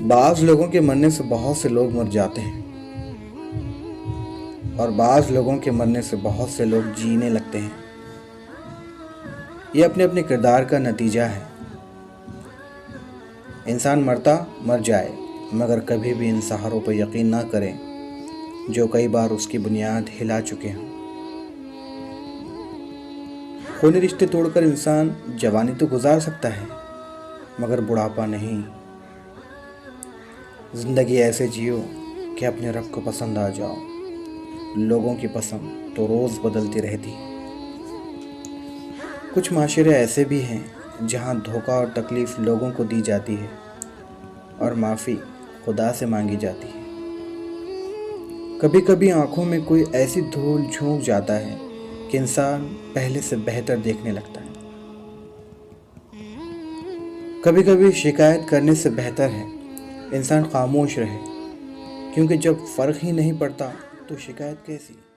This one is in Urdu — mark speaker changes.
Speaker 1: بعض لوگوں کے مرنے سے بہت سے لوگ مر جاتے ہیں اور بعض لوگوں کے مرنے سے بہت سے لوگ جینے لگتے ہیں۔ یہ اپنے اپنے کردار کا نتیجہ ہے۔ انسان مرتا مر جائے، مگر کبھی بھی ان سہاروں پر یقین نہ کریں جو کئی بار اس کی بنیاد ہلا چکے ہوں۔ خونی رشتے توڑ کر انسان جوانی تو گزار سکتا ہے، مگر بڑھاپا نہیں۔ زندگی ایسے جیو کہ اپنے رب کو پسند آ جاؤ۔ لوگوں کی پسند تو روز بدلتی رہتی ہے۔ کچھ معاشرے ایسے بھی ہیں جہاں دھوکہ اور تکلیف لوگوں کو دی جاتی ہے اور معافی خدا سے مانگی جاتی ہے۔ کبھی کبھی آنکھوں میں کوئی ایسی دھول جھونک جاتا ہے کہ انسان پہلے سے بہتر دیکھنے لگتا ہے۔ کبھی کبھی شکایت کرنے سے بہتر ہے انسان خاموش رہے، کیونکہ جب فرق ہی نہیں پڑتا تو شکایت کیسی؟